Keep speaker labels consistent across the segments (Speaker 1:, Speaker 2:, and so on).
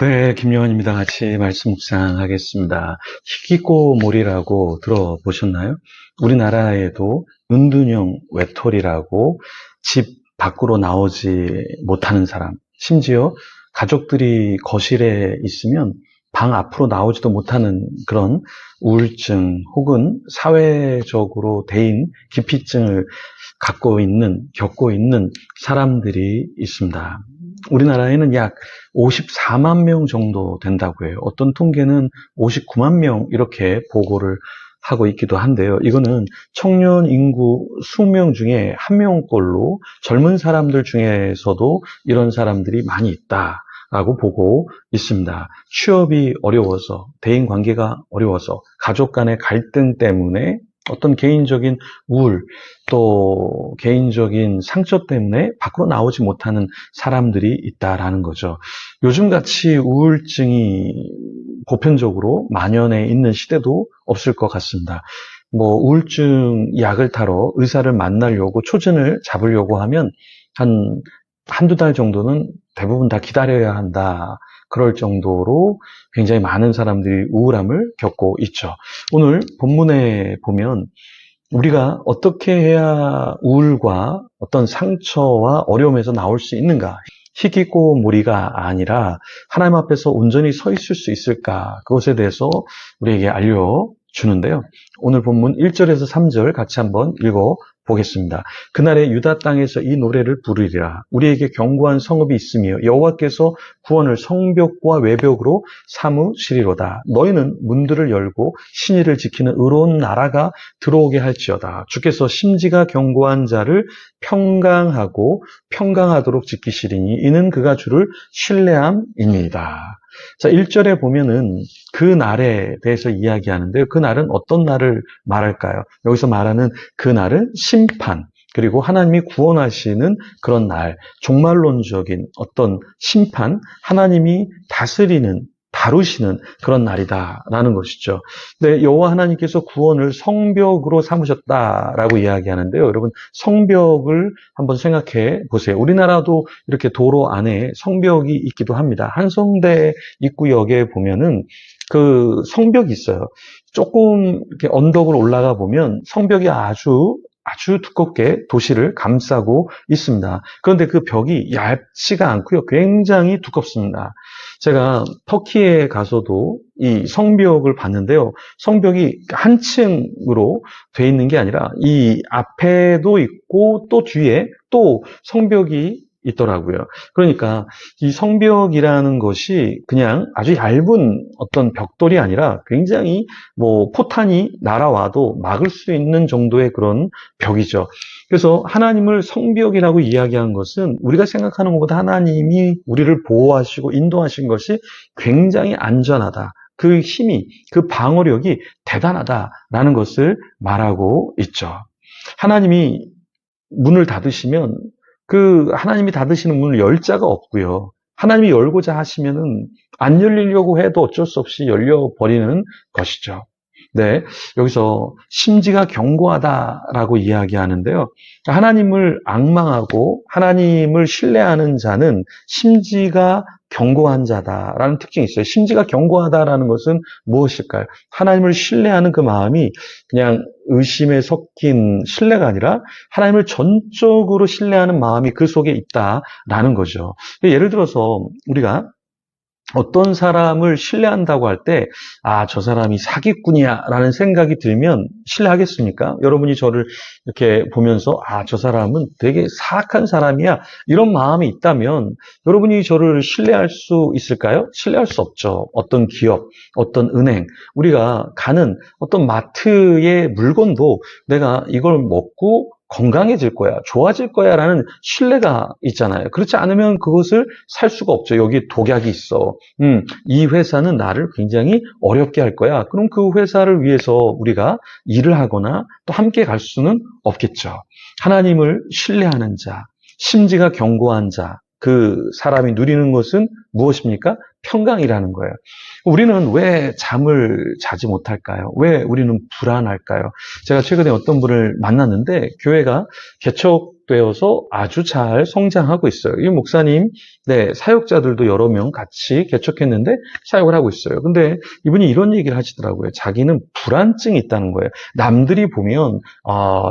Speaker 1: 네, 김요한입니다. 같이 말씀 묵상하겠습니다. 희귀꼬몰이라고 들어보셨나요? 우리나라에도 은둔형 외톨이라고 집 밖으로 나오지 못하는 사람, 심지어 가족들이 거실에 있으면 방 앞으로 나오지도 못하는 그런 우울증 혹은 사회적으로 대인 기피증을 겪고 있는 사람들이 있습니다. 우리나라에는 약 54만 명 정도 된다고 해요. 어떤 통계는 59만 명 이렇게 보고를 하고 있기도 한데요. 이거는 청년 인구 20명 중에 1명꼴로 젊은 사람들 중에서도 이런 사람들이 많이 있다라고 보고 있습니다. 취업이 어려워서, 대인 관계가 어려워서, 가족 간의 갈등 때문에 어떤 개인적인 우울, 또 개인적인 상처 때문에 밖으로 나오지 못하는 사람들이 있다라는 거죠. 요즘같이 우울증이 보편적으로 만연해 있는 시대도 없을 것 같습니다. 우울증 약을 타러 의사를 만나려고 초전을 잡으려고 하면 한두 달 정도는 대부분 다 기다려야 한다. 그럴 정도로 굉장히 많은 사람들이 우울함을 겪고 있죠. 오늘 본문에 보면 우리가 어떻게 해야 우울과 어떤 상처와 어려움에서 나올 수 있는가? 희귀꼬무리가 아니라 하나님 앞에서 온전히 서 있을 수 있을까? 그것에 대해서 우리에게 알려주는데요. 오늘 본문 1절에서 3절 같이 한번 읽어보겠습니다. 그날에 유다 땅에서 이 노래를 부르리라. 우리에게 견고한 성읍이 있으며 여호와께서 구원을 성벽과 외벽으로 삼으시리로다. 너희는 문들을 열고 신의를 지키는 의로운 나라가 들어오게 할지어다. 주께서 심지가 견고한 자를 평강하도록 지키시리니 이는 그가 주를 신뢰함입니다. 자, 1절에 보면은 그 날에 대해서 이야기하는데요. 그 날은 어떤 날을 말할까요? 여기서 말하는 그 날은 심판, 그리고 하나님이 구원하시는 그런 날, 종말론적인 어떤 심판, 하나님이 다루시는 그런 날이다라는 것이죠. 근데 여호와 하나님께서 구원을 성벽으로 삼으셨다라고 이야기하는데요. 여러분, 성벽을 한번 생각해 보세요. 우리나라도 이렇게 도로 안에 성벽이 있기도 합니다. 한성대 입구역에 보면은 그 성벽이 있어요. 조금 이렇게 언덕을 올라가 보면 성벽이 아주 두껍게 도시를 감싸고 있습니다. 그런데 그 벽이 얇지가 않고요. 굉장히 두껍습니다. 제가 터키에 가서도 이 성벽을 봤는데요. 성벽이 한 층으로 돼 있는 게 아니라 이 앞에도 있고 또 뒤에 또 성벽이 있더라고요. 그러니까 이 성벽이라는 것이 그냥 아주 얇은 어떤 벽돌이 아니라 굉장히 포탄이 날아와도 막을 수 있는 정도의 그런 벽이죠. 그래서 하나님을 성벽이라고 이야기한 것은 우리가 생각하는 것보다 하나님이 우리를 보호하시고 인도하신 것이 굉장히 안전하다. 그 힘이, 그 방어력이 대단하다라는 것을 말하고 있죠. 하나님이 문을 닫으시면 그 하나님이 닫으시는 문을 열 자가 없고요. 하나님이 열고자 하시면은 안 열리려고 해도 어쩔 수 없이 열려버리는 것이죠. 네, 여기서 심지가 견고하다라고 이야기하는데요. 하나님을 앙망하고 하나님을 신뢰하는 자는 심지가 견고한 자다라는 특징이 있어요. 심지가 견고하다라는 것은 무엇일까요? 하나님을 신뢰하는 그 마음이 그냥 의심에 섞인 신뢰가 아니라 하나님을 전적으로 신뢰하는 마음이 그 속에 있다라는 거죠. 예를 들어서 우리가 어떤 사람을 신뢰한다고 할 때, 저 사람이 사기꾼이야 라는 생각이 들면 신뢰하겠습니까? 여러분이 저를 이렇게 보면서, 저 사람은 되게 사악한 사람이야. 이런 마음이 있다면 여러분이 저를 신뢰할 수 있을까요? 신뢰할 수 없죠. 어떤 기업, 어떤 은행, 우리가 가는 어떤 마트의 물건도 내가 이걸 먹고 건강해질 거야, 좋아질 거야 라는 신뢰가 있잖아요. 그렇지 않으면 그것을 살 수가 없죠. 여기 독약이 있어. 이 회사는 나를 굉장히 어렵게 할 거야. 그럼 그 회사를 위해서 우리가 일을 하거나 또 함께 갈 수는 없겠죠. 하나님을 신뢰하는 자, 심지가 견고한 자, 그 사람이 누리는 것은 무엇입니까? 평강이라는 거예요. 우리는 왜 잠을 자지 못할까요? 왜 우리는 불안할까요? 제가 최근에 어떤 분을 만났는데 교회가 개척 되어서 아주 잘 성장하고 있어요. 이 목사님, 네, 사역자들도 여러 명 같이 개척했는데 사역을 하고 있어요. 근데 이분이 이런 얘기를 하시더라고요. 자기는 불안증이 있다는 거예요. 남들이 보면,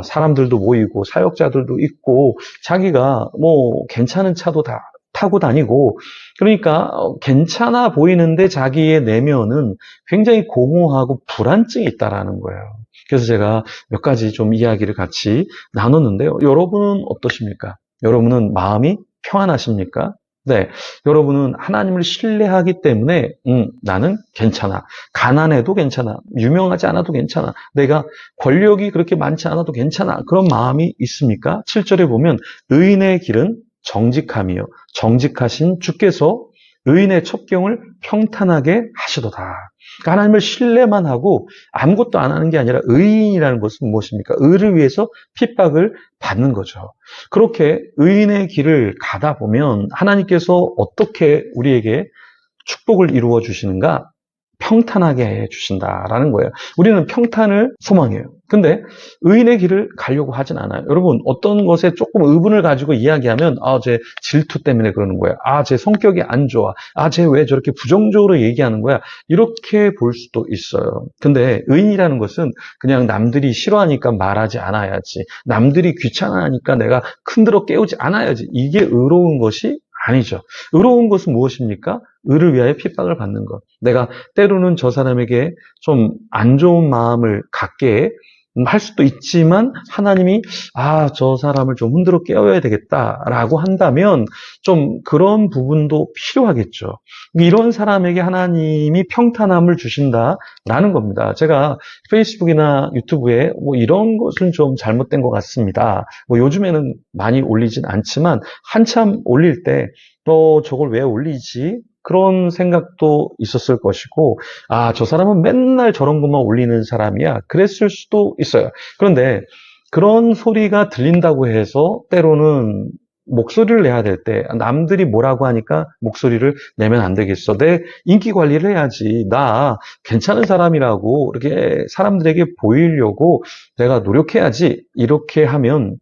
Speaker 1: 사람들도 모이고 사역자들도 있고 자기가 뭐 괜찮은 차도 다 타고 다니고 그러니까 괜찮아 보이는데 자기의 내면은 굉장히 공허하고 불안증이 있다라는 거예요. 그래서 제가 몇 가지 좀 이야기를 같이 나눴는데요. 여러분은 어떠십니까? 여러분은 마음이 평안하십니까? 네, 여러분은 하나님을 신뢰하기 때문에 나는 괜찮아. 가난해도 괜찮아. 유명하지 않아도 괜찮아. 내가 권력이 그렇게 많지 않아도 괜찮아. 그런 마음이 있습니까? 7절에 보면 의인의 길은 정직함이요. 정직하신 주께서 의인의 첩경을 평탄하게 하시도다. 그러니까 하나님을 신뢰만 하고 아무것도 안 하는 게 아니라 의인이라는 것은 무엇입니까? 의를 위해서 핍박을 받는 거죠. 그렇게 의인의 길을 가다 보면 하나님께서 어떻게 우리에게 축복을 이루어 주시는가? 평탄하게 해주신다라는 거예요. 우리는 평탄을 소망해요. 근데 의인의 길을 가려고 하진 않아요. 여러분, 어떤 것에 조금 의문을 가지고 이야기하면 쟤 질투 때문에 그러는 거야. 쟤 성격이 안 좋아. 쟤 왜 저렇게 부정적으로 얘기하는 거야. 이렇게 볼 수도 있어요. 근데 의인이라는 것은 그냥 남들이 싫어하니까 말하지 않아야지. 남들이 귀찮아하니까 내가 큰들어 깨우지 않아야지. 이게 의로운 것이 아니죠. 의로운 것은 무엇입니까? 의를 위하여 핍박을 받는 것. 내가 때로는 저 사람에게 좀 안 좋은 마음을 갖게 할 수도 있지만 하나님이 저 사람을 좀 흔들어 깨워야 되겠다라고 한다면 좀 그런 부분도 필요하겠죠. 이런 사람에게 하나님이 평탄함을 주신다라는 겁니다. 제가 페이스북이나 유튜브에 뭐 이런 것은 좀 잘못된 것 같습니다. 뭐 요즘에는 많이 올리진 않지만 한참 올릴 때 저걸 왜 올리지? 그런 생각도 있었을 것이고, 저 사람은 맨날 저런 것만 올리는 사람이야. 그랬을 수도 있어요. 그런데 그런 소리가 들린다고 해서 때로는 목소리를 내야 될 때, 남들이 뭐라고 하니까 목소리를 내면 안 되겠어. 내 인기 관리를 해야지. 나 괜찮은 사람이라고 이렇게 사람들에게 보이려고 내가 노력해야지. 이렇게 하면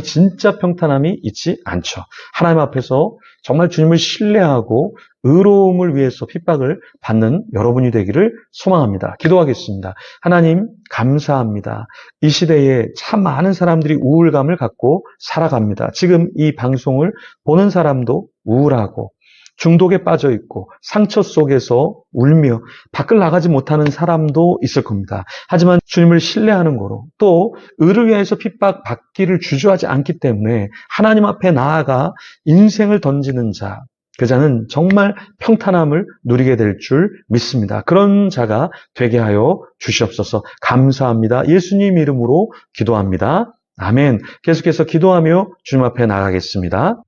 Speaker 1: 진짜 평탄함이 있지 않죠. 하나님 앞에서 정말 주님을 신뢰하고 의로움을 위해서 핍박을 받는 여러분이 되기를 소망합니다. 기도하겠습니다. 하나님 감사합니다. 이 시대에 참 많은 사람들이 우울감을 갖고 살아갑니다. 지금 이 방송을 보는 사람도 우울하고 중독에 빠져 있고 상처 속에서 울며 밖을 나가지 못하는 사람도 있을 겁니다. 하지만 주님을 신뢰하는 거로 또 의를 위해서 핍박받기를 주저하지 않기 때문에 하나님 앞에 나아가 인생을 던지는 자, 그 자는 정말 평탄함을 누리게 될 줄 믿습니다. 그런 자가 되게 하여 주시옵소서. 감사합니다. 예수님 이름으로 기도합니다. 아멘. 계속해서 기도하며 주님 앞에 나가겠습니다.